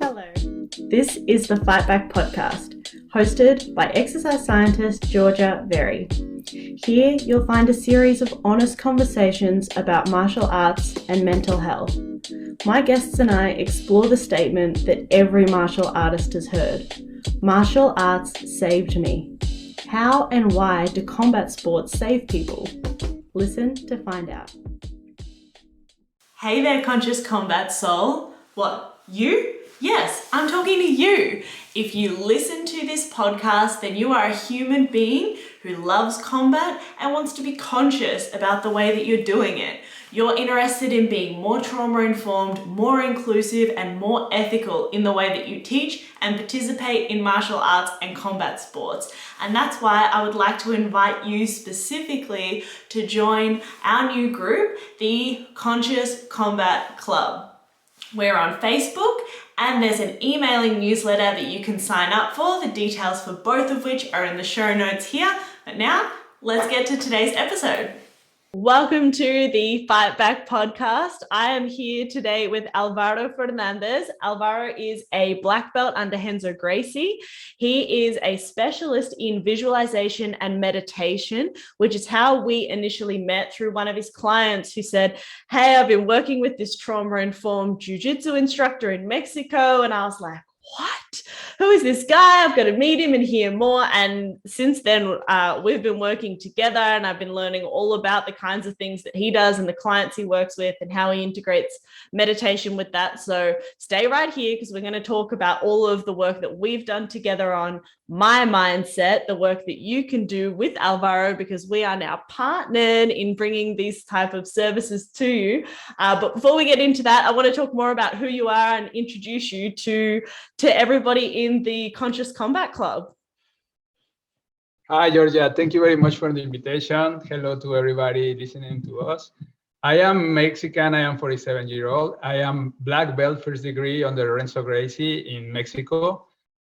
Hello, this is the Fight Back podcast, hosted by exercise scientist Georgia Very. Here you'll find a series of honest conversations about martial arts and mental health. My guests and I explore the statement that every martial artist has heard: martial arts saved me. How and why do combat sports save people? Listen to find out. Hey there, conscious combat soul. What, you? Yes, I'm talking to you. If you listen to this podcast, then you are a human being who loves combat and wants to be conscious about the way that you're doing it. You're interested in being more trauma-informed, more inclusive, and more ethical in the way that you teach and participate in martial arts and combat sports. And that's why I would like to invite you specifically to join our new group, the Conscious Combat Club. We're on Facebook, and there's an emailing newsletter that you can sign up for, the details for both of which are in the show notes here. But now, let's get to today's episode. Welcome to the Fight Back podcast. I am here today with Alvaro Fernandez. Alvaro is a black belt under Renzo Gracie. He is a specialist in visualization and meditation, which is how we initially met through one of his clients who said, hey, I've been working with this trauma-informed jiu-jitsu instructor in Mexico. And I was like, what? Who is this guy? I've got to meet him and hear more. And since then, we've been working together, and I've been learning all about the kinds of things that he does and the clients he works with and how he integrates meditation with that. So stay right here, because we're going to talk about all of the work that we've done together on my mindset, the work that you can do with Alvaro, because we are now partnered in bringing these type of services to you. But before we get into that, I want to talk more about who you are and introduce you to everybody in the Conscious Combat Club. Hi, Georgia. Thank you very much for the invitation. Hello to everybody listening to us. I am Mexican. I am 47-year-old. I am black belt first degree under Renzo Gracie in Mexico.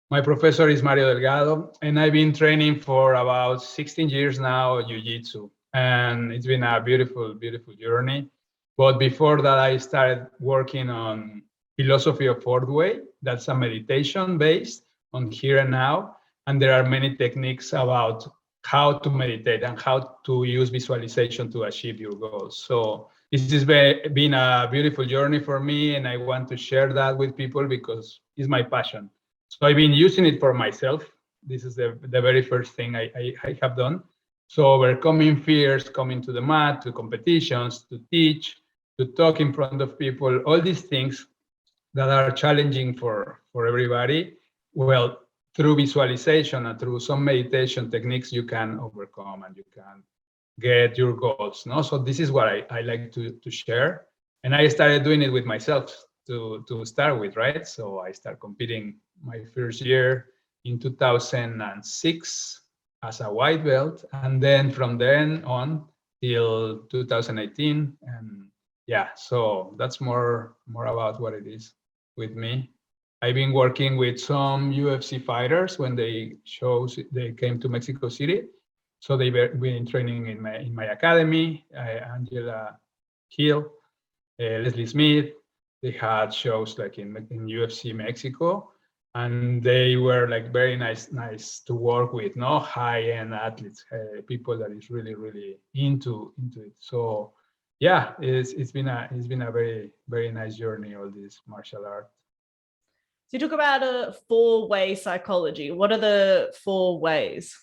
My professor is Mario Delgado, and I've been training for about 16 years now, jiu-jitsu. And it's been a beautiful, beautiful journey. But before that, I started working on philosophy of fourth way. That's a meditation based on here and now. And there are many techniques about how to meditate and how to use visualization to achieve your goals. So this has been a beautiful journey for me, and I want to share that with people because it's my passion. So I've been using it for myself. This is the very first thing I have done. So overcoming fears, coming to the mat, to competitions, to teach, to talk in front of people, all these things that are challenging for everybody. Well, through visualization and through some meditation techniques, you can overcome and you can get your goals. No? So this is what I like to share. And I started doing it with myself to start with, right? So I started competing my first year in 2006 as a white belt. And then from then on till 2018. And yeah, so that's more about what it is with me. I've been working with some UFC fighters when they came to Mexico City. So they've been training in my academy, Angela Hill, Leslie Smith. They had shows like in UFC Mexico, and they were like very nice to work with, no high-end athletes, people that is really, really into it. So yeah, it's been a very, very nice journey, all this martial art. So you talk about a four-way psychology. What are the 4 ways?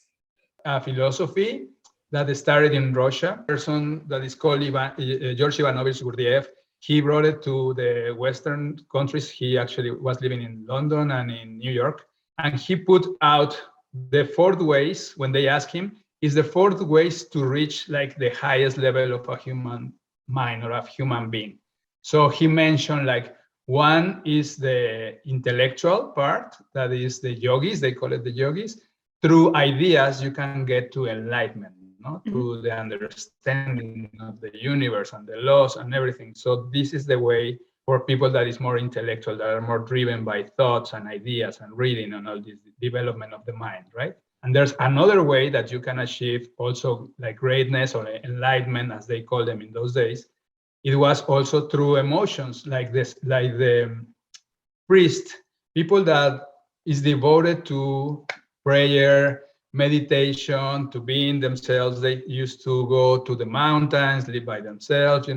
A philosophy that started in Russia. A person that is called George Ivanovich Gurdjieff. He brought it to the Western countries. He actually was living in London and in New York. And he put out the 4 ways when they asked him, is the 4 ways to reach like the highest level of a human mind or a human being. So he mentioned like 1 is the intellectual part, that is the yogis, they call it the yogis. Through ideas, you can get to enlightenment, no? Through the understanding of the universe and the laws and everything. So this is the way for people that is more intellectual, that are more driven by thoughts and ideas and reading and all this development of the mind, right? And there's another way that you can achieve also like greatness or enlightenment, as they call them in those days. It was also through emotions, like the priest people that is devoted to prayer, meditation, to being themselves. They used to go to the mountains, live by themselves,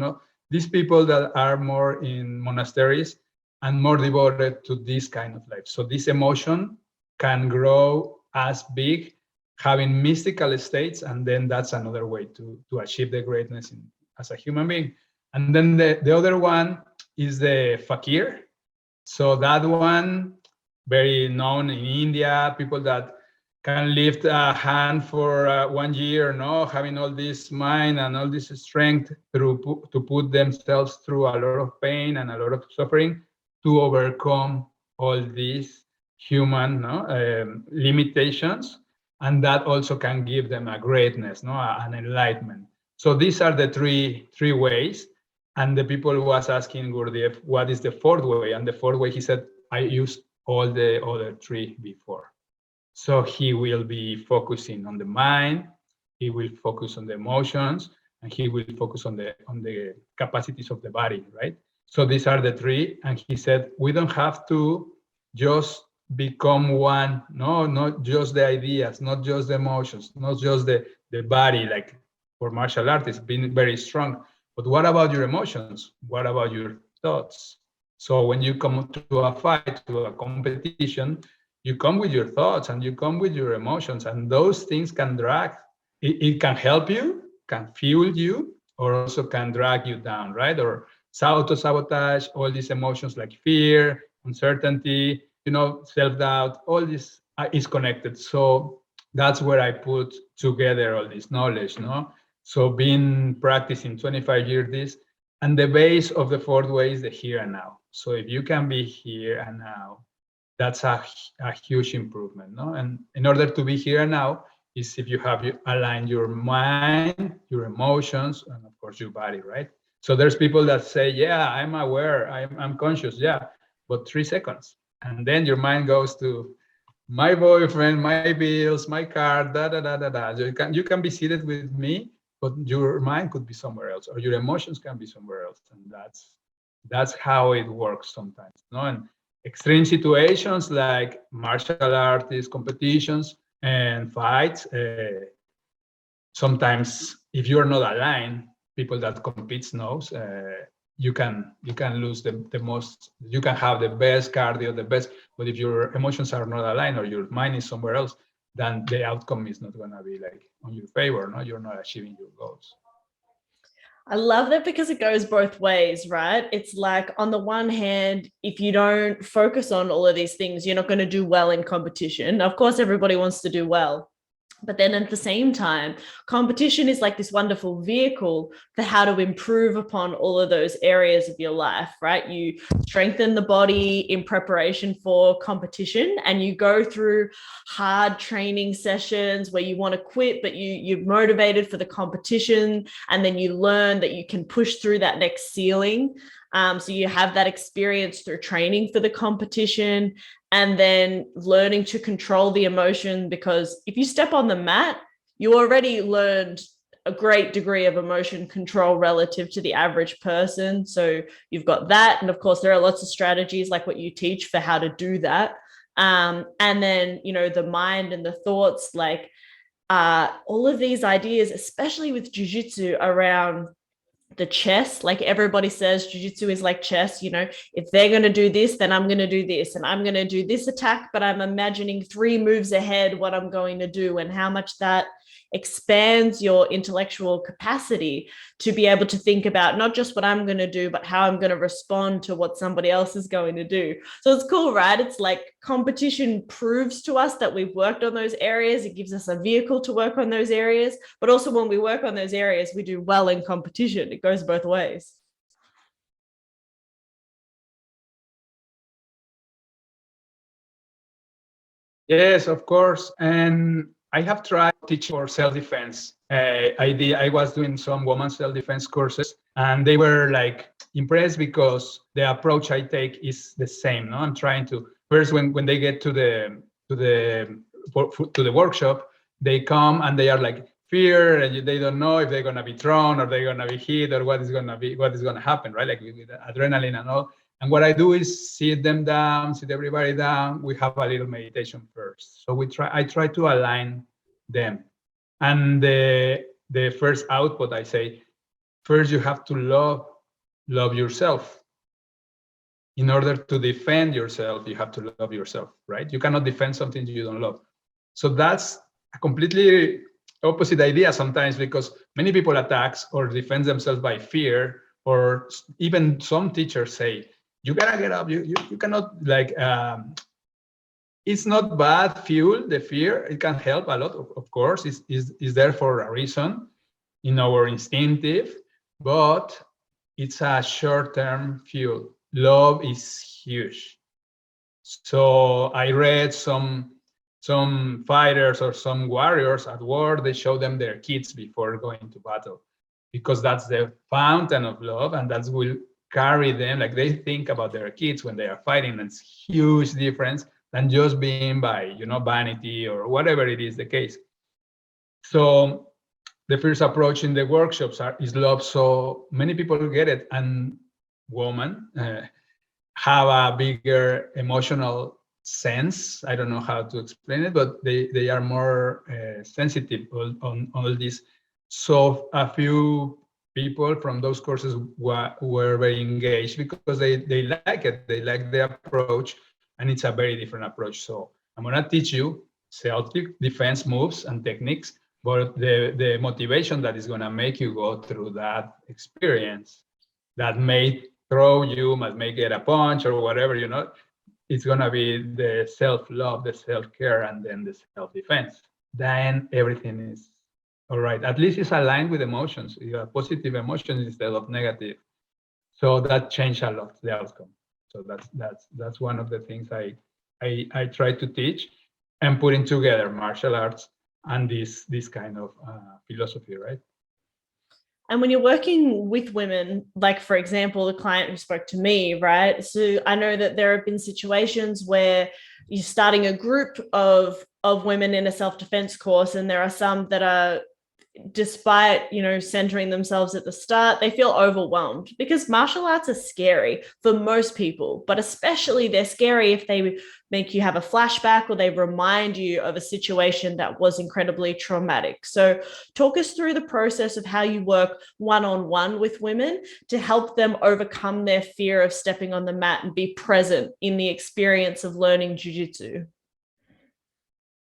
these people that are more in monasteries and more devoted to this kind of life. So this emotion can grow as big, having mystical states, and then that's another way to achieve the greatness as a human being. And then the other one is the fakir. So that one, very known in India, people that can lift a hand for 1 year, having all this mind and all this strength to put themselves through a lot of pain and a lot of suffering to overcome all these human limitations, and that also can give them a greatness, an enlightenment. So these are the three ways. And the people was asking Gurdjieff, what is the fourth way? And the fourth way, he said, I used all the other three before. So he will be focusing on the mind, he will focus on the emotions, and he will focus on the capacities of the body, right? So these are the three. And he said, we don't have to just become one, no, not just the ideas, not just the emotions, not just the body, like for martial artists, being very strong. But what about your emotions? What about your thoughts? So when you come to a fight, to a competition, you come with your thoughts and you come with your emotions, and those things can drag. It can help you, can fuel you, or also can drag you down, right? Or auto-sabotage, all these emotions like fear, uncertainty, self-doubt, all this is connected. So that's where I put together all this knowledge, So being practicing 25 years this, and the base of the fourth way is the here and now. So if you can be here and now, that's a huge improvement, And in order to be here and now is if you have aligned your mind, your emotions, and of course your body, right? So there's people that say, yeah, I'm aware, I'm conscious, yeah, but 3 seconds. And then your mind goes to my boyfriend, my bills, my car, da da da da da. You can be seated with me, but your mind could be somewhere else, or your emotions can be somewhere else, and that's how it works sometimes. And extreme situations like martial arts competitions and fights. Sometimes, if you're not aligned, people that competes knows. You can lose the most. You can have the best cardio, the best, but if your emotions are not aligned or your mind is somewhere else, then the outcome is not going to be like on your favor. No, you're not achieving your goals. I love that because it goes both ways, right? It's like, on the one hand, if you don't focus on all of these things, you're not going to do well in competition. Of course, everybody wants to do well. But then at the same time, competition is like this wonderful vehicle for how to improve upon all of those areas of your life, right? You strengthen the body in preparation for competition, and you go through hard training sessions where you want to quit, but you're motivated for the competition. And then you learn that you can push through that next ceiling. So you have that experience through training for the competition, and then learning to control the emotion, because if you step on the mat, you already learned a great degree of emotion control relative to the average person. So you've got that. And of course, there are lots of strategies like what you teach for how to do that. And then, the mind and the thoughts, like all of these ideas, especially with jiu-jitsu around the chess. Like everybody says, jiu-jitsu is like chess. If they're going to do this, then I'm going to do this, and I'm going to do this attack, but I'm imagining 3 moves ahead what I'm going to do, and how much that expands your intellectual capacity to be able to think about not just what I'm going to do, but how I'm going to respond to what somebody else is going to do. So it's cool, right? It's like competition proves to us that we've worked on those areas. It gives us a vehicle to work on those areas. But also when we work on those areas, we do well in competition. It goes both ways. Yes, of course. And I have tried teaching for self-defense. I was doing some women's self-defense courses, and they were like impressed because the approach I take is the same. No, I'm trying to first when they get to the workshop, they come and they are like fear, and they don't know if they're gonna be thrown or they're gonna be hit or what is gonna happen, right? Like with adrenaline and all. And what I do is sit them down, sit everybody down. We have a little meditation first. So I try to align them. And the first output, I say, first you have to love yourself. In order to defend yourself, you have to love yourself, right? You cannot defend something you don't love. So that's a completely opposite idea sometimes, because many people attack or defend themselves by fear, or even some teachers say, you gotta get up, you cannot, like, it's not bad fuel, the fear, it can help a lot, of course, is there for a reason in our instinctive, but it's a short-term fuel. Love is huge. So I read some fighters or some warriors at war, they show them their kids before going to battle, because that's the fountain of love, and that will carry them, like they think about their kids when they are fighting. It's huge difference than just being by, vanity or whatever it is the case. So the first approach in the workshops is love. So many people get it, and women have a bigger emotional sense. I don't know how to explain it, but they are more sensitive on all this. So a few people from those courses were very engaged because they like it. They like the approach, and it's a very different approach. So I'm gonna teach you self-defense moves and techniques, but the motivation that is gonna make you go through that experience that may throw you, may get a punch or whatever, it's gonna be the self-love, the self-care, and then the self-defense. Then everything is all right. At least it's aligned with emotions. You have positive emotions instead of negative. So that changed a lot the outcome. So that's one of the things I try to teach, and putting together martial arts and this kind of philosophy, right? And when you're working with women, like, for example, the client who spoke to me, right? So I know that there have been situations where you're starting a group of women in a self-defense course, and there are some that are, despite centering themselves at the start, they feel overwhelmed, because martial arts are scary for most people, but especially they're scary if they make you have a flashback or they remind you of a situation that was incredibly traumatic. So talk us through the process of how you work one-on-one with women to help them overcome their fear of stepping on the mat and be present in the experience of learning jiu-jitsu.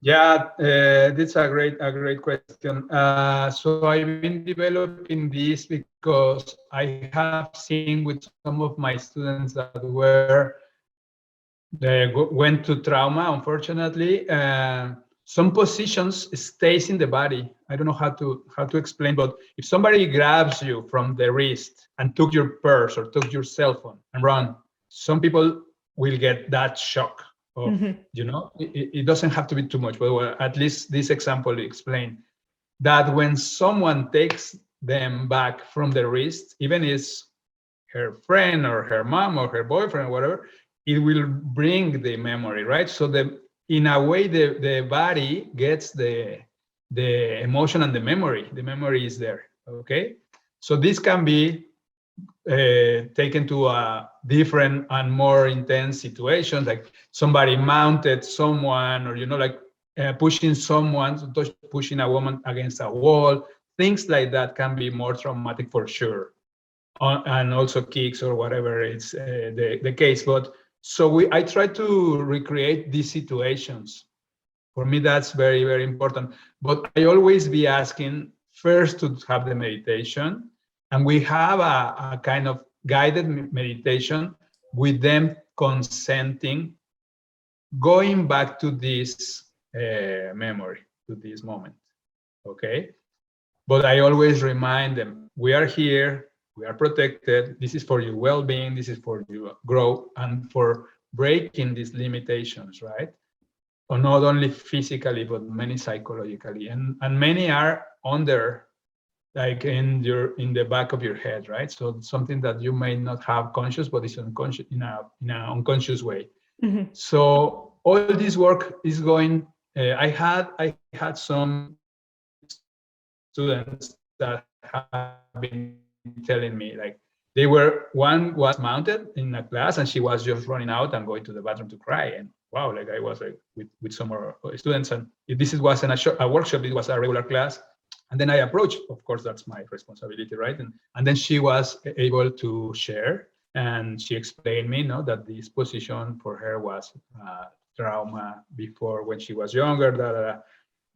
Yeah, that's a great question. So I've been developing this because I have seen with some of my students that they went to trauma, unfortunately. Some positions stays in the body. I don't know how to explain, but if somebody grabs you from the wrist and took your purse or took your cell phone and run, some people will get that shock. It doesn't have to be too much, but at least this example explained that when someone takes them back from the wrist, even if it's her friend or her mom or her boyfriend or whatever, it will bring the memory, right? So in a way, the body gets the emotion and the memory is there, okay? So this can be taken to a different and more intense situation, like somebody mounted someone, or pushing someone, pushing a woman against a wall. Things like that can be more traumatic for sure, and also kicks or whatever it's the case. But so I try to recreate these situations. For me, that's very, very important. But I always be asking first to have the meditation, and we have a kind of guided meditation with them consenting, going back to this memory, to this moment, okay? But I always remind them, we are here, we are protected, this is for your well-being, this is for your growth, and for breaking these limitations, right? Or not only physically, but many psychologically. And many are under, like in the back of your head, right? So something that you may not have conscious, but it's unconscious in an unconscious way. Mm-hmm. So all this work is going. I had some students that have been telling me, like, one was mounted in a class and she was just running out and going to the bathroom to cry. And wow, like I was like with some more students, and this wasn't a workshop, it was a regular class. And then I approached, of course, that's my responsibility, right? And then she was able to share, and she explained me, that this position for her was trauma before when she was younger.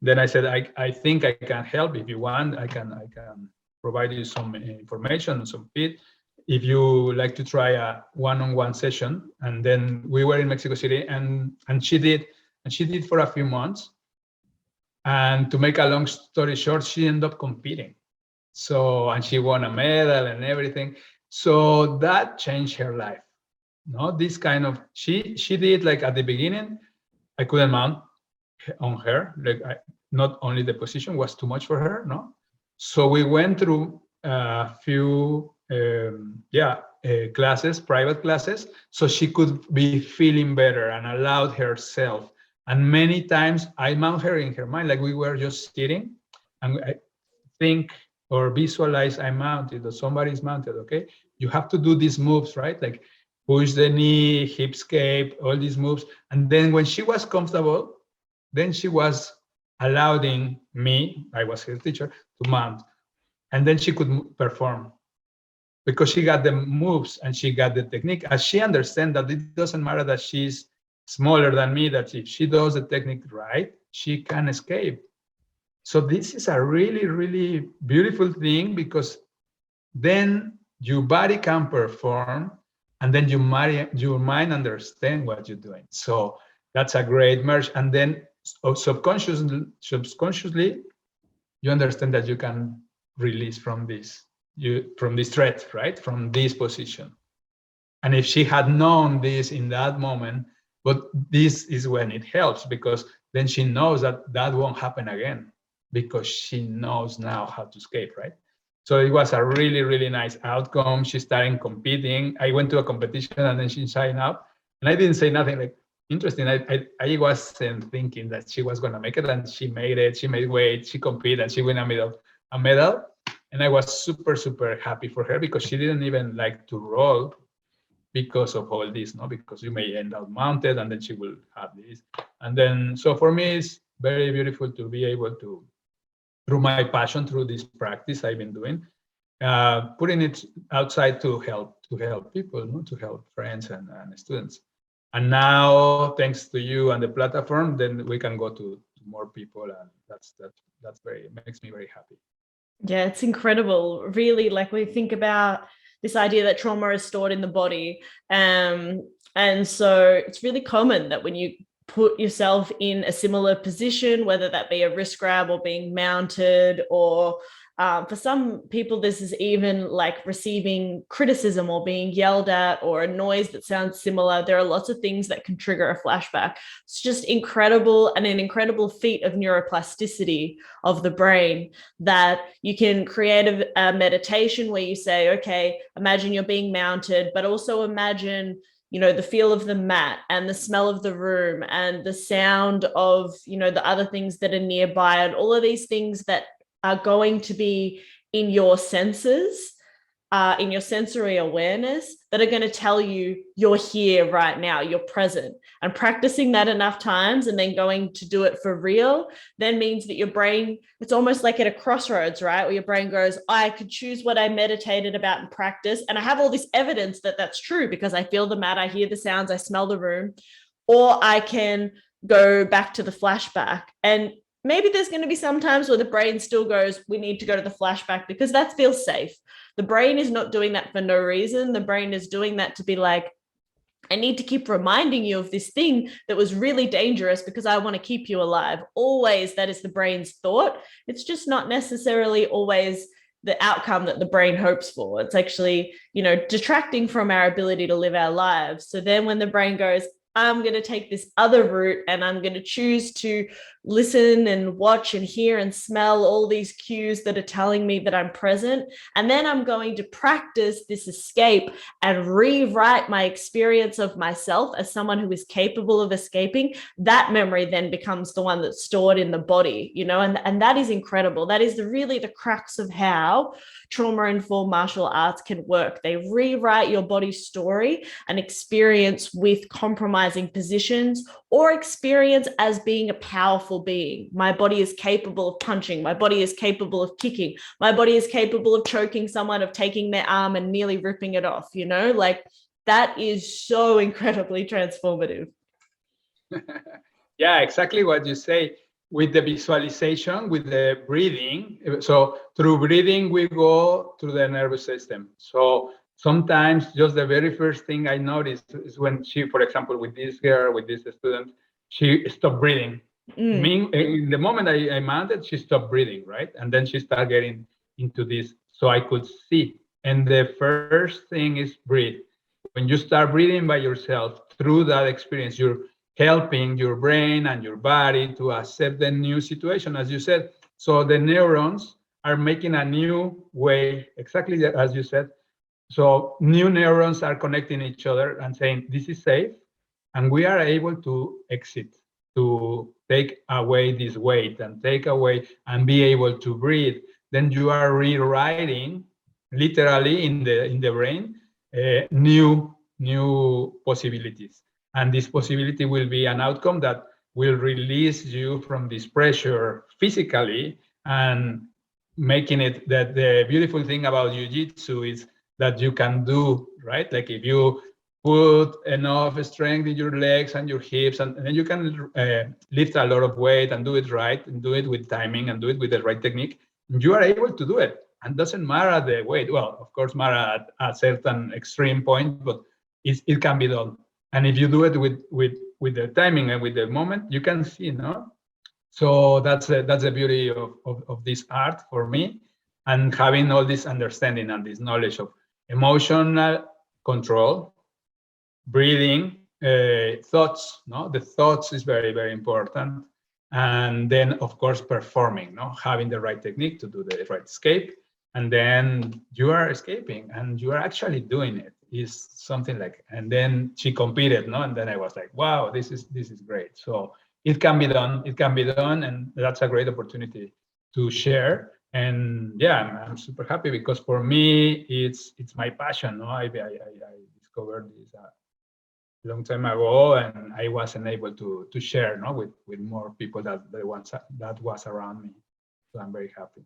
Then I said, I think I can help. If you want, I can provide you some information and some feed. If you like to try a one-on-one session. And then we were in Mexico City, and she did for a few months. And to make a long story short, she ended up competing. So, and she won a medal and everything. So that changed her life. This kind of, she did, like at the beginning, I couldn't mount on her. Like not only the position was too much for her, So we went through a few classes, private classes, so she could be feeling better and allowed herself. And many times I mount her in her mind, like we were just sitting, and I think or visualize I'm mounted or somebody's mounted, okay? You have to do these moves, right? Like push the knee, hip escape, all these moves. And then when she was comfortable, then she was allowing me, I was her teacher, to mount. And then she could perform because she got the moves and she got the technique. As she understands that it doesn't matter that she's smaller than me, that if she does the technique right, she can escape. So this is a really, really beautiful thing, because then your body can perform and then your mind understand what you're doing. So that's a great merge. And then subconsciously, you understand that you can release from this threat, right? From this position. And if she had known this in that moment, but this is when it helps, because then she knows that won't happen again, because she knows now how to escape, right? So it was a really, really nice outcome. She started competing. I went to a competition and then she signed up, and I didn't say nothing. Like, interesting. I wasn't thinking that she was going to make it, and she made it. She made weight, she competed, and she won a medal. And I was super, super happy for her, because she didn't even like to roll because of all this, because you may end up mounted and then she will have this. And then, so for me, it's very beautiful to be able to, through my passion, through this practice I've been doing, putting it outside to help people, to help friends and students. And now, thanks to you and the platform, then we can go to more people, and that's makes me very happy. Yeah, it's incredible. Really, like we think about this idea that trauma is stored in the body. And so it's really common that when you put yourself in a similar position, whether that be a wrist grab or being mounted, or for some people, this is even like receiving criticism or being yelled at, or a noise that sounds similar. There are lots of things that can trigger a flashback. It's just incredible, and an incredible feat of neuroplasticity of the brain, that you can create a meditation where you say, okay, imagine you're being mounted, but also imagine the feel of the mat and the smell of the room and the sound of, the other things that are nearby, and all of these things that are going to be in your senses, in your sensory awareness, that are going to tell you you're here right now, you're present. And practicing that enough times and then going to do it for real then means that your brain, it's almost like at a crossroads, right? Where your brain goes, I could choose what I meditated about in practice, and I have all this evidence that that's true because I feel the mat, I hear the sounds, I smell the room, or I can go back to the flashback. And maybe there's going to be some times where the brain still goes, we need to go to the flashback because that feels safe. The brain is not doing that for no reason. The brain is doing that to be like, I need to keep reminding you of this thing that was really dangerous because I want to keep you alive. Always, that is the brain's thought. It's just not necessarily always the outcome that the brain hopes for. It's actually, detracting from our ability to live our lives. So then when the brain goes, I'm going to take this other route and I'm going to choose to listen and watch and hear and smell all these cues that are telling me that I'm present. And then I'm going to practice this escape and rewrite my experience of myself as someone who is capable of escaping. That memory then becomes the one that's stored in the body, and that is incredible. That is really the crux of how trauma-informed martial arts can work. They rewrite your body's story and experience with compromising positions or experience as being a powerful being. My body is capable of punching. My body is capable of kicking. My body is capable of choking someone, of taking their arm and nearly ripping it off, like that is so incredibly transformative. Yeah, exactly what you say. With the visualization, with the breathing. So through breathing, we go to the nervous system. So sometimes just the very first thing I noticed is when she, for example, with this girl, with this student, she stopped breathing. In the moment I mounted, she stopped breathing, right? And then she started getting into this, so I could see. And the first thing is breathe. When you start breathing by yourself through that experience, you're helping your brain and your body to accept the new situation, as you said. So the neurons are making a new way, exactly as you said. So new neurons are connecting each other and saying, this is safe, and we are able to exit, to take away this weight and take away and be able to breathe. Then you are rewriting, literally in the brain, new possibilities. And this possibility will be an outcome that will release you from this pressure physically, and making it that the beautiful thing about jiu-jitsu is that you can do, right? Like if you put enough strength in your legs and your hips, and then you can lift a lot of weight and do it right, and do it with timing and do it with the right technique, you are able to do it. And doesn't matter the weight. Well, of course, matter at a certain extreme point, but it can be done. And if you do it with the timing and with the moment, you can see, no? So that's the beauty of this art for me, and having all this understanding and this knowledge of emotional control, breathing, thoughts, no? The thoughts is very, very important. And then, of course, performing, no? Having the right technique to do the right escape. And then you are escaping and you are actually doing it. Is something like, and then she competed, no? And then I was like, wow, this is great. So it can be done. It can be done, and that's a great opportunity to share. And yeah, I'm super happy, because for me, it's my passion. No, I discovered this a long time ago, and I wasn't able to share, no, with more people that was around me. So I'm very happy.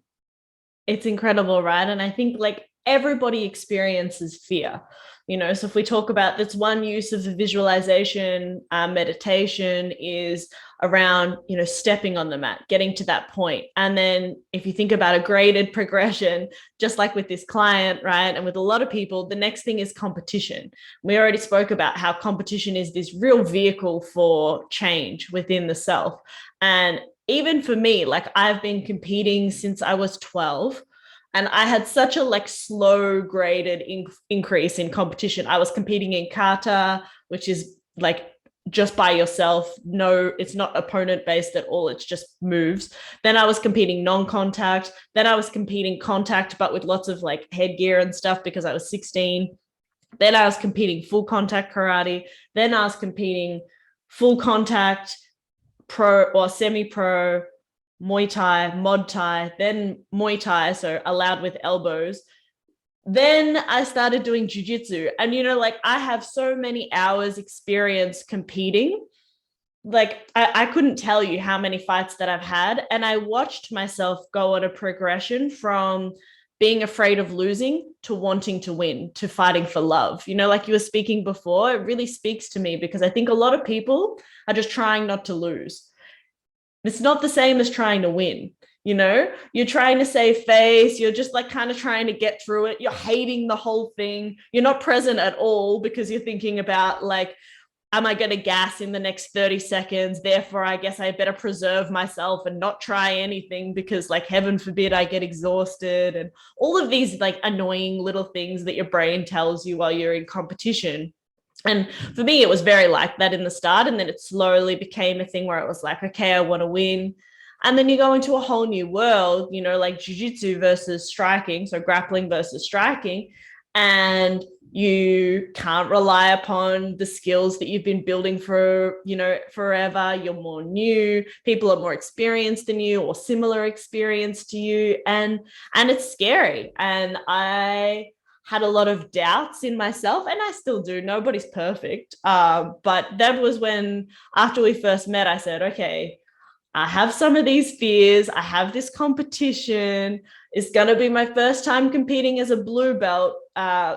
It's incredible, right? And I think like everybody experiences fear, so if we talk about that's one use of the visualization, meditation is around, stepping on the mat, getting to that point. And then if you think about a graded progression, just like with this client, right? And with a lot of people, the next thing is competition. We already spoke about how competition is this real vehicle for change within the self. And even for me, like I've been competing since I was 12. And I had such a slow graded increase in competition. I was competing in kata, which is like just by yourself. No, it's not opponent based at all. It's just moves. Then I was competing non-contact. Then I was competing contact, but with lots of headgear and stuff because I was 16. Then I was competing full contact karate. Then I was competing full contact, pro or semi-pro, Muay Thai, Mod Thai, then Muay Thai, so allowed with elbows. Then I started doing jiu-jitsu. And, I have so many hours experience competing. I couldn't tell you how many fights that I've had. And I watched myself go on a progression from being afraid of losing to wanting to win, to fighting for love. Like you were speaking before, it really speaks to me because I think a lot of people are just trying not to lose. It's not the same as trying to win. You're trying to save face. You're just kind of trying to get through it. You're hating the whole thing. You're not present at all because you're thinking about am I going to gas in the next 30 seconds? Therefore, I guess I better preserve myself and not try anything because heaven forbid I get exhausted, and all of these annoying little things that your brain tells you while you're in competition. And for me, it was very like that in the start. And then it slowly became a thing where it was like, okay, I want to win. And then you go into a whole new world, you know, like jiu-jitsu versus striking, so grappling versus striking. And you can't rely upon the skills that you've been building for, you know, forever. You're more new. People are more experienced than you or similar experience to you. And it's scary. And I had a lot of doubts in myself, and I still do. Nobody's perfect. But that was when, after we first met, I said, okay, I have some of these fears. I have this competition. It's going to be my first time competing as a blue belt.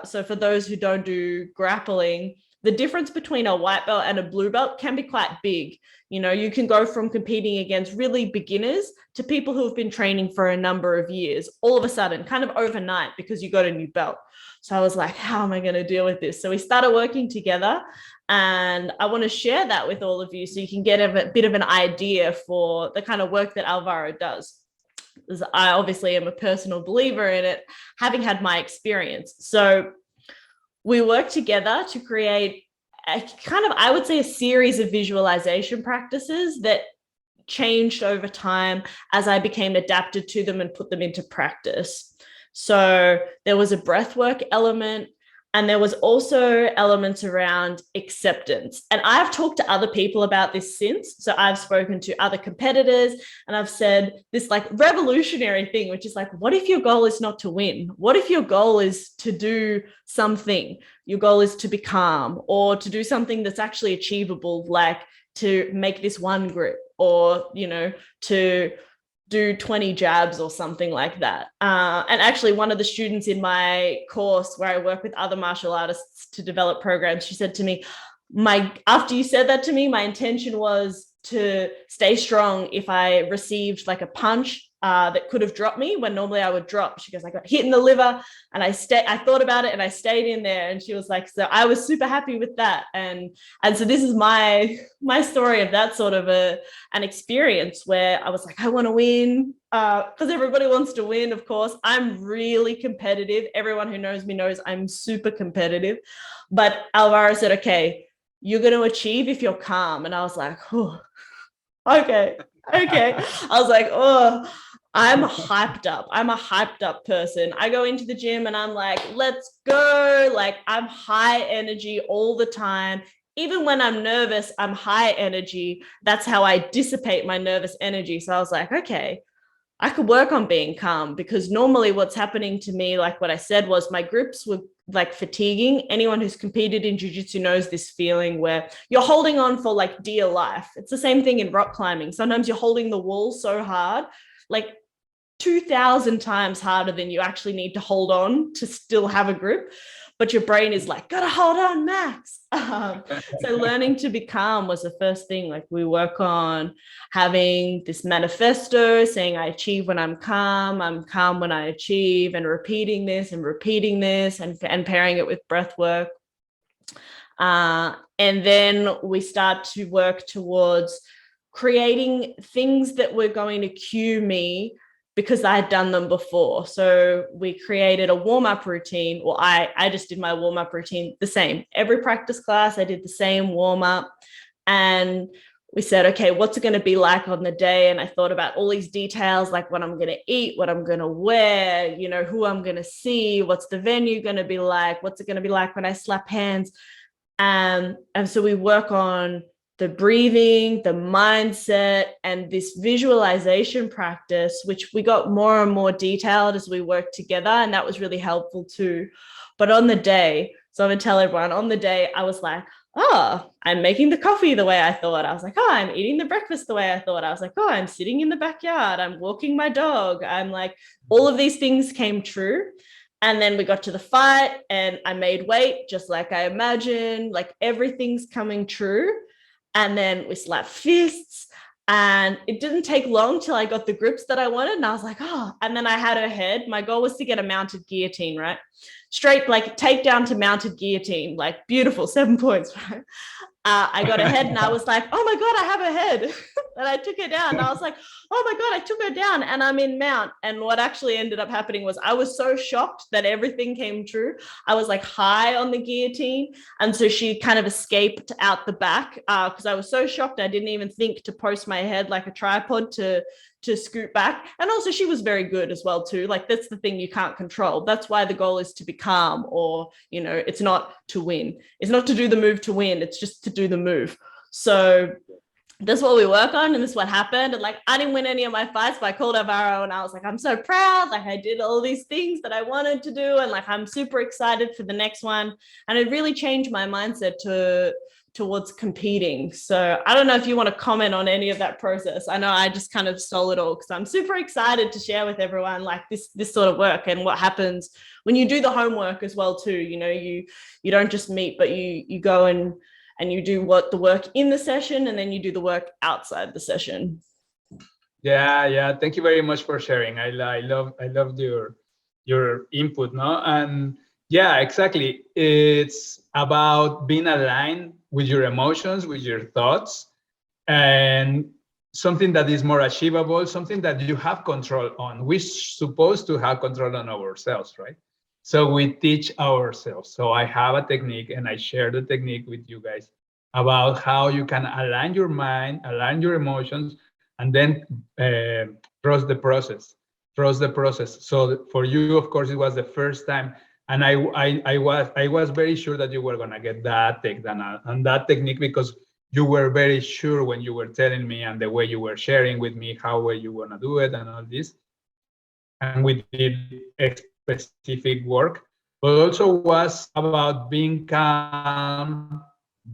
So for those who don't do grappling, the difference between a white belt and a blue belt can be quite big. You know, you can go from competing against really beginners to people who have been training for a number of years, all of a sudden, kind of overnight, because you got a new belt. So I was like, how am I going to deal with this? So we started working together, and I want to share that with all of you so you can get a bit of an idea for the kind of work that Alvaro does. Because I obviously am a personal believer in it, having had my experience. So we work together to create a kind of, I would say, a series of visualization practices that changed over time as I became adapted to them and put them into practice. So there was a breathwork element, and there was also elements around acceptance. And I've talked to other people about this since. So I've spoken to other competitors, and I've said this like revolutionary thing, which is like, what if your goal is not to win? What if your goal is to do something? Your goal is to be calm, or to do something that's actually achievable, like to make this one grip, or, you know, to do 20 jabs or something like that. And actually, one of the students in my course where I work with other martial artists to develop programs, she said to me, after you said that to me, my intention was to stay strong if I received like a punch that could have dropped me when normally I would drop. She goes, I got hit in the liver, and I thought about it and I stayed in there. And she was like, so I was super happy with that. And so this is my story of that sort of an experience where I was like, I want to win, because everybody wants to win, of course. I'm really competitive. Everyone who knows me knows I'm super competitive. But Alvaro said, okay, you're going to achieve if you're calm. And I was like, oh, okay. I was like, oh, I'm hyped up. I'm a hyped up person. I go into the gym and I'm like, let's go. Like, I'm high energy all the time. Even when I'm nervous, I'm high energy. That's how I dissipate my nervous energy. So I was like, okay, I could work on being calm, because normally what's happening to me, like what I said, was my grips were like fatiguing. Anyone who's competed in jiu-jitsu knows this feeling where you're holding on for like dear life. It's the same thing in rock climbing. Sometimes you're holding the wall so hard, like 2,000 times harder than you actually need to hold on to still have a grip. But your brain is like, gotta hold on, Max. So learning to be calm was the first thing. Like, we work on having this manifesto saying, I achieve when I'm calm when I achieve, and repeating this and pairing it with breath work. And then we start to work towards creating things that were going to cue me, because I had done them before. So we created a warm-up routine. Well, I just did my warm-up routine the same. Every practice class, I did the same warm-up. And we said, okay, what's it going to be like on the day? And I thought about all these details, like what I'm going to eat, what I'm going to wear, you know, who I'm going to see, what's the venue going to be like, what's it going to be like when I slap hands. And so we work on the breathing, the mindset, and this visualization practice, which we got more and more detailed as we worked together. And that was really helpful too. But on the day, so I'm going to tell everyone, on the day, I was like, oh, I'm making the coffee the way I thought. I was like, oh, I'm eating the breakfast the way I thought. I was like, oh, I'm sitting in the backyard. I'm walking my dog. I'm like, all of these things came true. And then we got to the fight and I made weight just like I imagined, like everything's coming true. And then we slapped fists, and it didn't take long till I got the grips that I wanted. And I was like, oh, and then I had her head. My goal was to get a mounted guillotine, right? Straight, like takedown to mounted guillotine, like beautiful, 7 points, right? I got her head and I was like, oh my God, I have her head. and I took her down. And I was like, oh my God, I took her down and I'm in mount. And what actually ended up happening was I was so shocked that everything came true. I was like high on the guillotine. And so she kind of escaped out the back because I was so shocked. I didn't even think to post my head like a tripod to scoot back. And also she was very good as well too. Like that's the thing you can't control. That's why the goal is to be calm, or, you know, it's not to win. It's not to do the move to win. It's just to do the move. So that's what we work on, and this is what happened. And like, I didn't win any of my fights, but I called Alvaro and I was like, I'm so proud. Like I did all these things that I wanted to do. And like, I'm super excited for the next one. And it really changed my mindset towards competing. So I don't know if you want to comment on any of that process. I know I just kind of stole it all because I'm super excited to share with everyone like this sort of work and what happens when you do the homework as well too. You know, you don't just meet, but you go and you do the work in the session, and then you do the work outside the session. Yeah. Thank you very much for sharing. I loved your input, no? And yeah, exactly. It's about being aligned with your emotions, with your thoughts, and something that is more achievable, something that you have control on. We're supposed to have control on ourselves, right? So we teach ourselves. So I have a technique and I share the technique with you guys about how you can align your mind, align your emotions, and then trust the process. Trust the process. So for you, of course, it was the first time, and I was very sure that you were gonna get that takedown and that technique because you were very sure when you were telling me and the way you were sharing with me how well you wanna do it and all this. And we did specific work, but also was about being calm,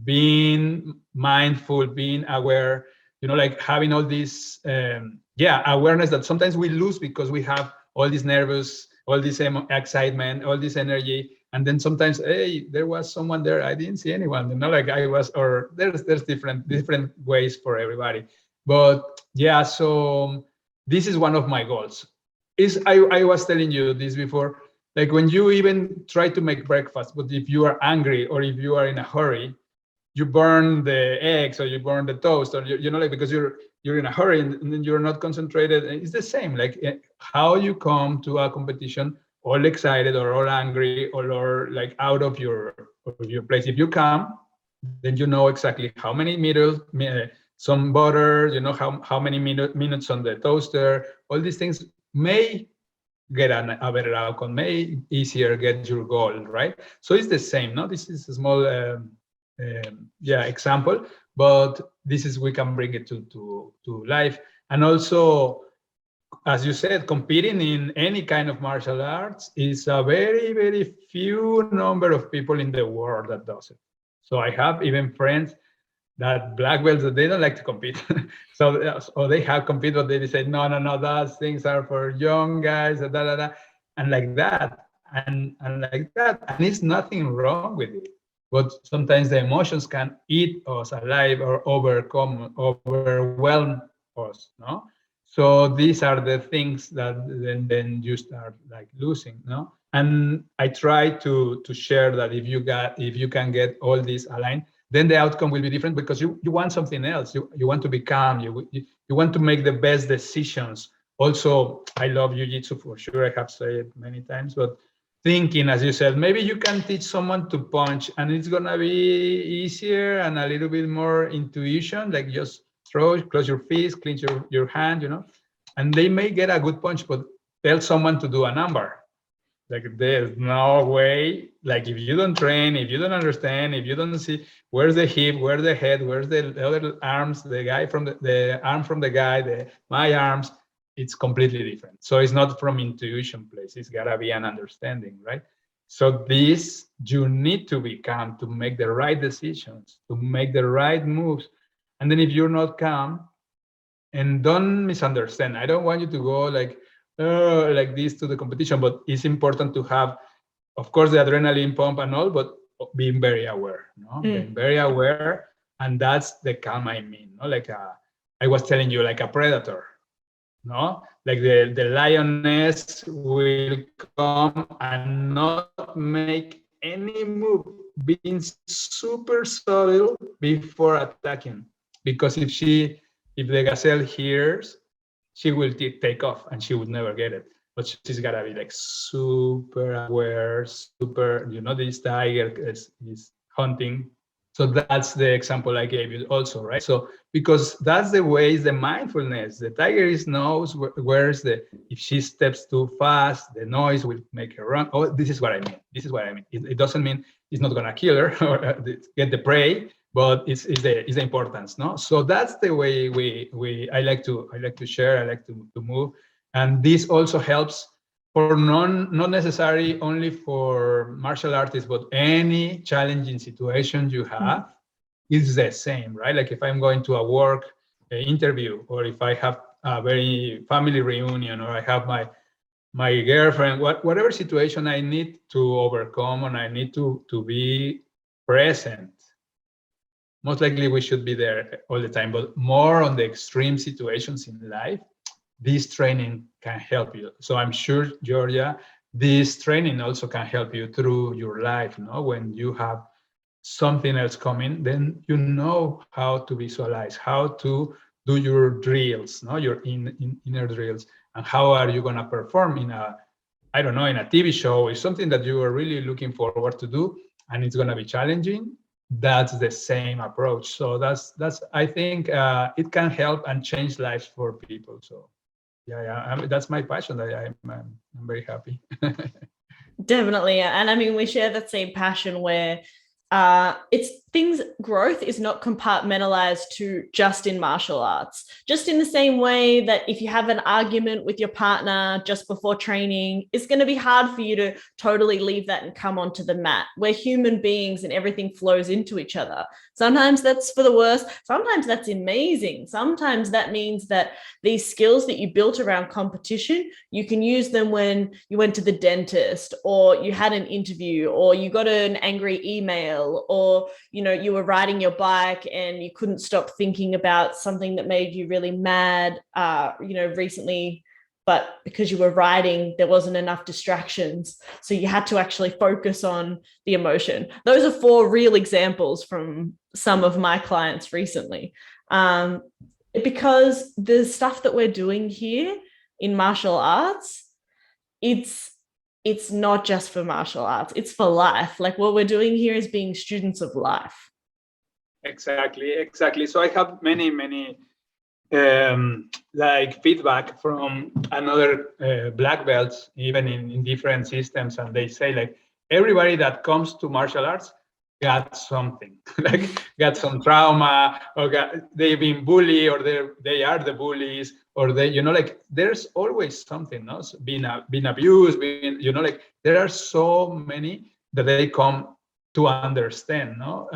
being mindful, being aware, you know, like having all this, awareness that sometimes we lose because we have all this nervous, all this excitement, all this energy. And then sometimes, hey, there was someone there, I didn't see anyone, you know, like I was, or there's different ways for everybody. But yeah, so this is one of my goals. I was telling you this before, like when you even try to make breakfast, but if you are angry or if you are in a hurry, you burn the eggs or you burn the toast, or you know, like because you're in a hurry and then you're not concentrated. It's the same, like how you come to a competition all excited or all angry or like out of your place. If you come, then you know exactly how many meters, some butter, you know how many minutes on the toaster. All these things may get a better outcome, may easier get your goal, right? So it's the same, no? This is a small example, but this is, we can bring it to life. And also, as you said, competing in any kind of martial arts is a very, very few number of people in the world that does it. So I have even friends that black belts that they don't like to compete. So they have competed, but they say, no, those things are for young guys, and like that, and like that. And it's nothing wrong with it. But sometimes the emotions can eat us alive or overwhelm us, no? So these are the things that then you start like losing, no? And I try to share that if you can get all these aligned, then the outcome will be different because you want something else. You want to be calm. You want to make the best decisions. Also, I love jiu-jitsu for sure. I have said it many times, but thinking, as you said, maybe you can teach someone to punch and it's gonna be easier and a little bit more intuition, like just throw, close your fist, clench your hand, you know, and they may get a good punch, but tell someone to do an armbar. Like there's no way, like if you don't train, if you don't understand, if you don't see where's the hip, where's the head, where's the other arms, the guy from the arm from the guy, my arms, it's completely different. So it's not from intuition place, it's gotta be an understanding, right? So this, you need to be calm to make the right decisions, to make the right moves. And then if you're not calm, and don't misunderstand, I don't want you to go like this to the competition, but it's important to have, of course, the adrenaline pump and all, but being very aware, no? Being very aware, and that's the calm I mean, no? Like I was telling you, like a predator, no? Like the lioness will come and not make any move, being super subtle before attacking, because if she If the gazelle hears, she will take off and she would never get it. But she's gotta be like super aware, super, this tiger is hunting. So that's the example I gave you also, right? So because that's the way is the mindfulness. The tiger knows where's if she steps too fast, the noise will make her run. Oh, this is what I mean. This is what I mean. It doesn't mean it's not gonna kill her or get the prey, but it's the importance, no? So that's the way I like to share, I like to move. And this also helps for not necessarily only for martial artists, but any challenging situation you have is the same, right? Like if I'm going to a work interview, or if I have a very family reunion, or I have my girlfriend, whatever situation I need to overcome and I need to be present. Most likely we should be there all the time, but more on the extreme situations in life, this training can help you. So I'm sure, Georgia, this training also can help you through your life. When you have something else coming, then you know how to visualize, how to do your drills, your inner drills, and how are you going to perform in a TV show. Is something that you are really looking forward to do, and it's going to be challenging. That's the same approach. So that's I think it can help and change lives for people. So that's my passion. I'm very happy. Definitely. And I mean, we share that same passion where growth is not compartmentalized to just in martial arts. Just in the same way that if you have an argument with your partner just before training, it's going to be hard for you to totally leave that and come onto the mat. We're human beings and everything flows into each other. Sometimes that's for the worst. Sometimes that's amazing. Sometimes that means that these skills that you built around competition, you can use them when you went to the dentist, or you had an interview, or you got an angry email, or you were riding your bike and you couldn't stop thinking about something that made you really mad recently, but because you were riding there wasn't enough distractions, so you had to actually focus on the emotion. Those are 4 real examples from some of my clients recently, because the stuff that we're doing here in martial arts, it's not just for martial arts, it's for life. Like what we're doing here is being students of life. Exactly. So I have many like feedback from another black belts, even in different systems, and they say like everybody that comes to martial arts got something, like got some trauma, or they've been bullied, or they are the bullies, or they, like there's always something, no? So being abused, like there are so many that they come to understand, no?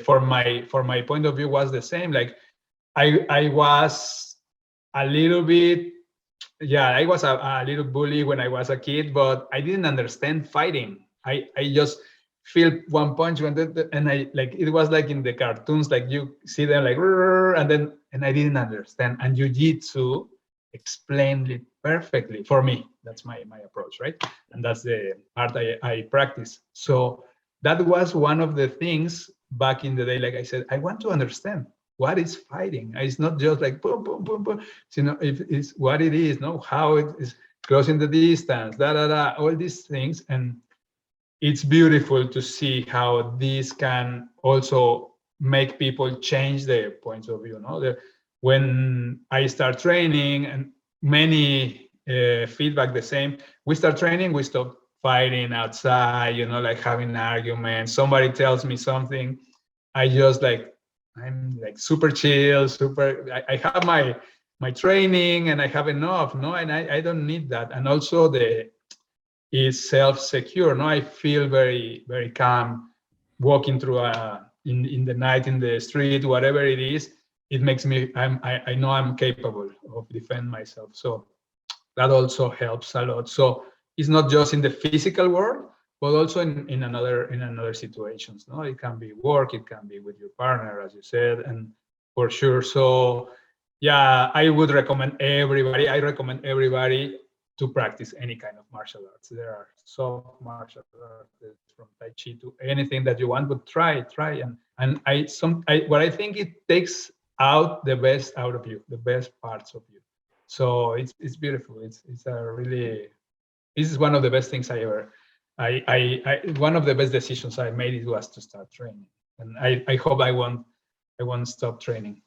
For my point of view was the same. Like I was a little bit, I was a little bully when I was a kid, but I didn't understand fighting. I just feel one punch and I like, it was like in the cartoons, like you see them like, and I didn't understand. And jiu-jitsu explained it perfectly for me. That's my approach, right? And that's the art I practice. So that was one of the things back in the day. Like I said, I want to understand what is fighting. It's not just like boom, boom, boom, boom. It's what it is, no? How it is closing the distance, all these things. And it's beautiful to see how this can also make people change their points of view. When I start training, and many feedback the same, we start training, we stop fighting outside, like having arguments. Somebody tells me something, I just like, I'm like super chill, I have my training and I have enough, and I don't need that. And also is self-secure. No, I feel very, very calm walking through in the night, in the street, whatever it is. It makes me, I know I'm capable of defend myself. So that also helps a lot. So it's not just in the physical world, but also in another situations. No, it can be work, it can be with your partner, as you said, and for sure. So I would recommend everybody. I recommend everybody to practice any kind of martial arts. There are some martial arts, from Tai Chi to anything that you want, but try. And what I think it takes out the best out of you, the best parts of you. So it's beautiful. It's a really, this is one of the best things I ever, one of the best decisions I made, it was to start training, and I hope I won't stop training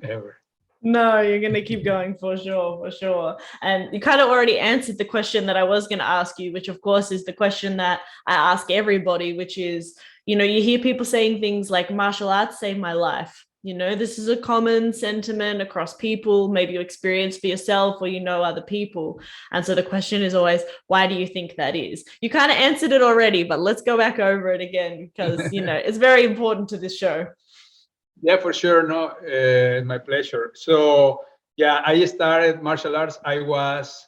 ever. No, you're going to keep going for sure, for sure. And you kind of already answered the question that I was going to ask you, which of course is the question that I ask everybody, which is, you hear people saying things like martial arts saved my life. This is a common sentiment across people, maybe you experience for yourself or other people. And so the question is always, why do you think that is? You kind of answered it already, but let's go back over it again because, it's very important to this show. Yeah, for sure. No, my pleasure. So yeah, I started martial arts. I was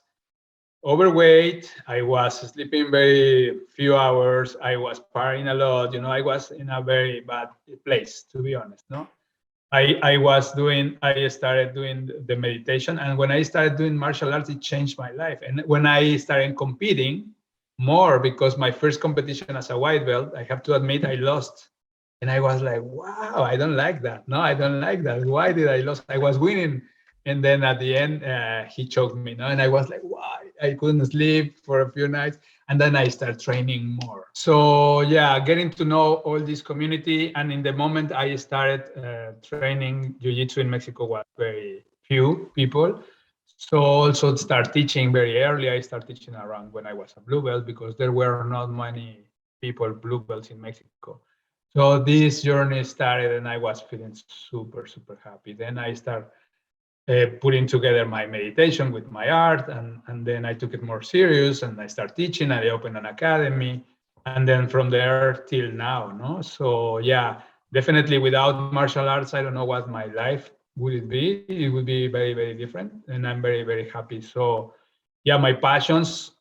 overweight. I was sleeping very few hours. I was partying a lot. I was in a very bad place, to be honest. No, I started doing the meditation, and when I started doing martial arts, it changed my life. And when I started competing more, because my first competition as a white belt, I have to admit I lost. And I was like, wow, I don't like that. No, I don't like that. Why did I lose? I was winning. And then at the end, he choked me. No? And I was like, why? I couldn't sleep for a few nights. And then I started training more. So yeah, getting to know all this community. And in the moment I started training Jiu-Jitsu in Mexico was very few people. So also start teaching very early. I started teaching around when I was a blue belt because there were not many people blue belts in Mexico. So this journey started and I was feeling super, super happy. Then I started putting together my meditation with my art, and then I took it more serious and I started teaching. I opened an academy, and then from there till now. No, so yeah, definitely without martial arts, I don't know what my life would it be. It would be very, very different, and I'm very, very happy. So yeah, my passions,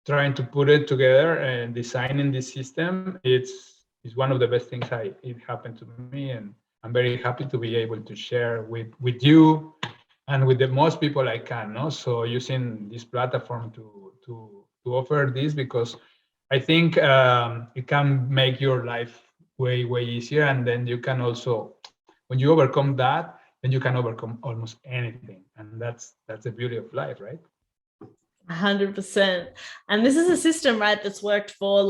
trying to put it together and designing this system, it's one of the best things it happened to me, and I'm very happy to be able to share with you and with the most people I can. No, so using this platform to offer this, because I think it can make your life way, way easier, and then you can also, when you overcome that, then you can overcome almost anything, and that's the beauty of life, right? 100%. And this is a system, right, that's worked for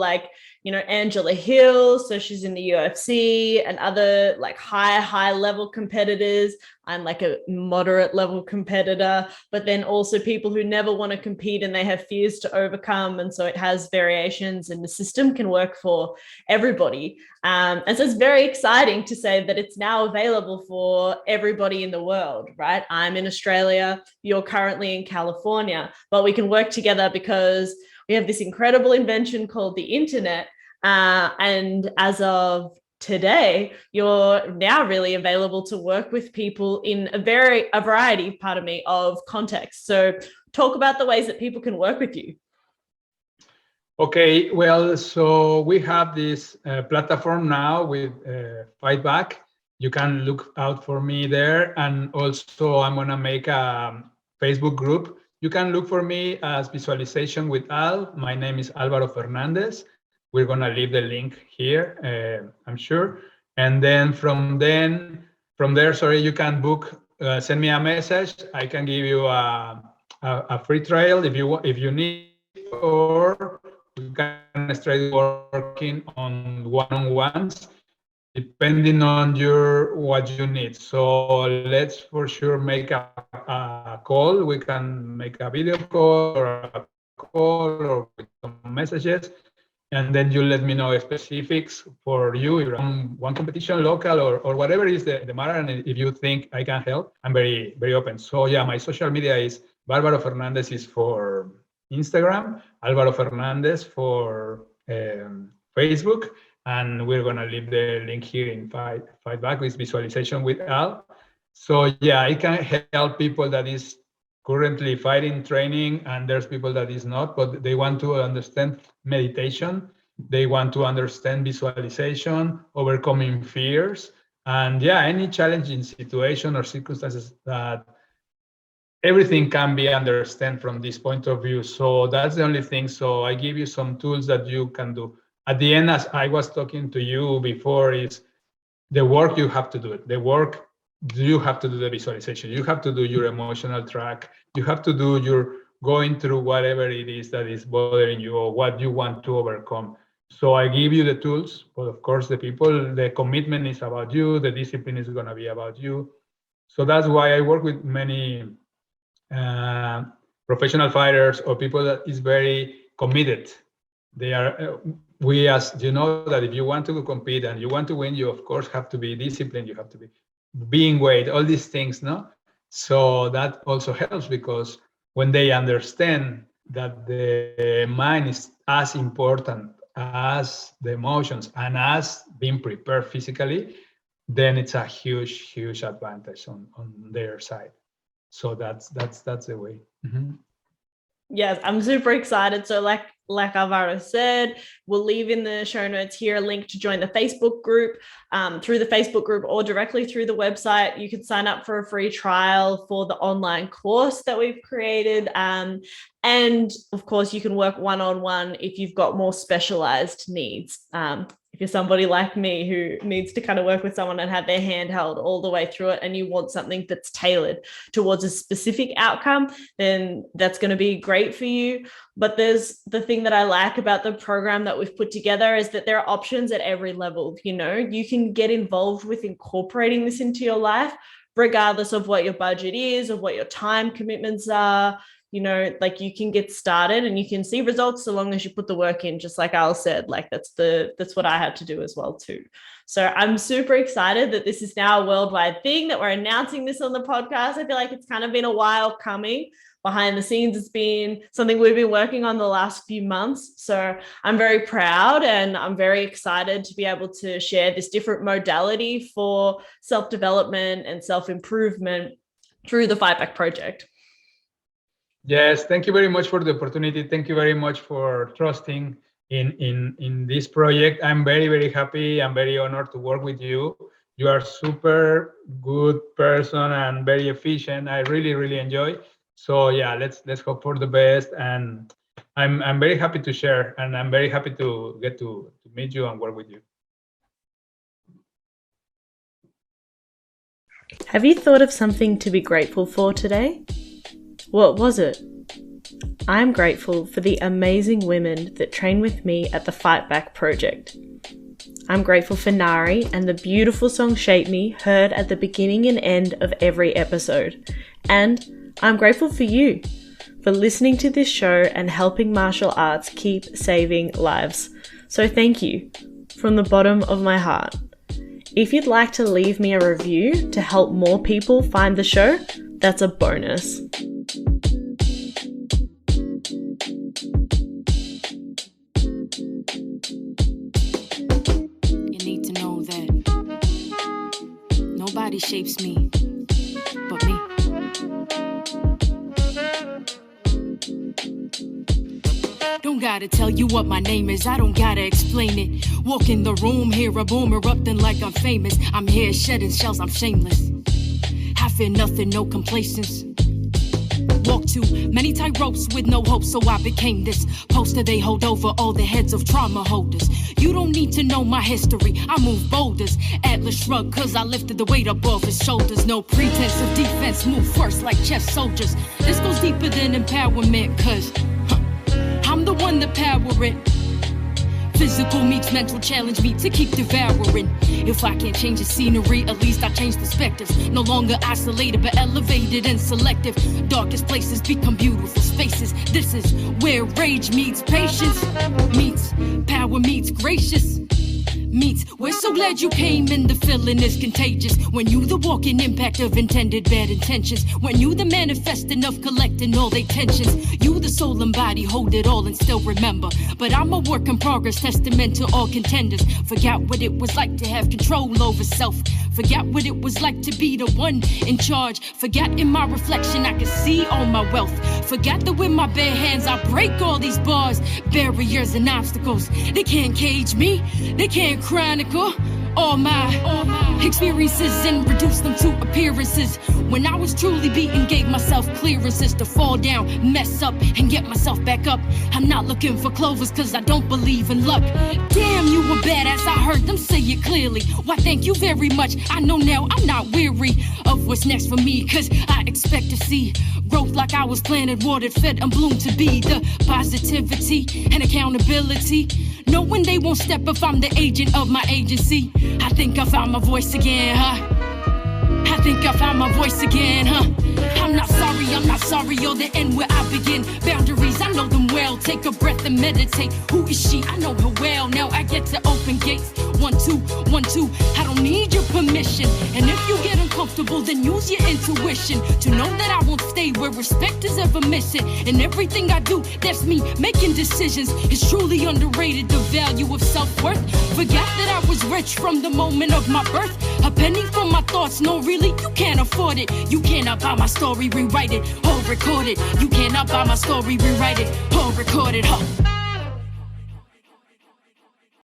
Angela Hill. So she's in the UFC, and other high level competitors. I'm like a moderate level competitor, but then also people who never want to compete and they have fears to overcome. And so it has variations, and the system can work for everybody. And so it's very exciting to say that it's now available for everybody in the world, right? I'm in Australia, you're currently in California, but we can work together because we have this incredible invention called the internet. And as of today, you're now really available to work with people in a variety, of contexts. So talk about the ways that people can work with you. Okay, well, so we have this platform now with Fight Back. You can look out for me there. And also I'm gonna make a Facebook group. You can look for me as Visualization with Al. My name is Alvaro Fernandez. We're gonna leave the link here, I'm sure. And then from there, sorry, you can book, send me a message. I can give you a free trial if you need, or we can start working on one-on-ones, depending on what you need. So let's for sure make a call. We can make a video call or a call or with some messages, and then you let me know specifics for you, if you're on one competition, local or whatever is the matter. And if you think I can help, I'm very, very open. So yeah, my social media is Barbaro Fernandez is for Instagram, Alvaro Fernandez for Facebook, and we're gonna leave the link here in Fight Back with Visualization with Al. So yeah, I can help people that is currently fighting training, and there's people that is not, but they want to understand meditation, they want to understand visualization, overcoming fears, and yeah, any challenging situation or circumstances, that everything can be understood from this point of view. So that's the only thing. So I give you some tools that you can do. At the end, as I was talking to you before, is the work, you have to do it. The work you have to do the visualization. You have to do your emotional track. You have to do your going through whatever it is that is bothering you or what you want to overcome. So I give you the tools, but of course the commitment is about you, the discipline is going to be about you. So that's why I work with many professional fighters or people that is very committed. They are, we as you know that if you want to compete and you want to win, you of course have to be disciplined, you have to be being weight, all these things, no? So that also helps because when they understand that the mind is as important as the emotions and as being prepared physically, then it's a huge advantage on their side. So that's the way. Mm-hmm. Yes, I'm super excited. So like Alvaro said, we'll leave in the show notes here a link to join the Facebook group. Through the Facebook group or directly through the website, you can sign up for a free trial for the online course that we've created. And of course, you can work one-on-one if you've got more specialized needs. If you're somebody like me who needs to kind of work with someone and have their hand held all the way through it, and you want something that's tailored towards a specific outcome, then that's going to be great for you. But there's the thing that I like about the program that we've put together is that there are options at every level. You know, you can get involved with incorporating this into your life, regardless of what your budget is, of what your time commitments are. You know, like you can get started and you can see results so long as you put the work in, just like Al said. Like that's what I had to do as well too. So I'm super excited that this is now a worldwide thing, that we're announcing this on the podcast. I feel like it's kind of been a while coming. Behind the scenes, it's been something we've been working on the last few months. So I'm very proud and I'm very excited to be able to share this different modality for self-development and self-improvement through the Fight Back Project. Yes, thank you very much for the opportunity. Thank you very much for trusting in this project. I'm very happy. I'm very honored to work with you. You are super good person and very efficient. I really enjoy. So yeah, let's hope for the best. And I'm very happy to share, and I'm very happy to get to meet you and work with you. Have you thought of something to be grateful for today? What was it? I'm grateful for the amazing women that train with me at the Fight Back Project. I'm grateful for Nari and the beautiful song Shape Me heard at the beginning and end of every episode. And I'm grateful for you for listening to this show and helping martial arts keep saving lives. So thank you from the bottom of my heart. If you'd like to leave me a review to help more people find the show, that's a bonus. You need to know that nobody shapes me but me. Don't gotta tell you what my name is, I don't gotta explain it. Walk in the room, hear a boom erupting like I'm famous. I'm here shedding shells, I'm shameless. I fear nothing, no complacence. Walk too many tight ropes with no hope, so I became this poster they hold over all the heads of trauma holders. You don't need to know my history, I move boulders. Atlas shrug, cause I lifted the weight up off his shoulders. No pretense of defense, move first like chess soldiers. This goes deeper than empowerment, cause I'm the one to power it. Physical meets mental, challenge me to keep devouring. If I can't change the scenery, at least I change perspectives. No longer isolated, but elevated and selective. Darkest places become beautiful spaces. This is where rage meets patience, meets power meets gracious. Meets, we're so glad you came and the feeling is contagious. When you the walking impact of intended bad intentions. When you the manifesting of collecting all they tensions. You the soul and body hold it all and still remember. But I'm a work in progress, testament to all contenders. Forgot what it was like to have control over self. Forgot what it was like to be the one in charge. Forgot in my reflection I could see all my wealth. Forgot that with my bare hands I break all these bars, barriers and obstacles. They can't cage me, they can't chronicle all my experiences and reduce them to appearances. When I was truly beaten, gave myself clearances to fall down, mess up, and get myself back up. I'm not looking for clovers cause I don't believe in luck. Damn, you were badass, I heard them say it clearly. Why thank you very much, I know now I'm not weary of what's next for me, cause I expect to see growth like I was planted, watered, fed, and bloomed to be. The positivity and accountability, knowing they won't step if I'm the agent of my agency. I think I found my voice again, huh? I think I found my voice again, huh? I'm not sorry, you're the end where I begin. Boundaries, I know them well. Take a breath and meditate. Who is she? I know her well. Now I get to open gates. 1, 2, 1, 2. I don't need your permission. And if you get uncomfortable, then use your intuition to know that I won't stay where respect is ever missing. And everything I do, that's me making decisions. It's truly underrated, the value of self-worth. Forgot that I was rich from the moment of my birth. A penny from my thoughts, no really, you can't afford it. You cannot buy my story, rewrite it, or record it. You cannot buy my story, rewrite it, or record it, huh?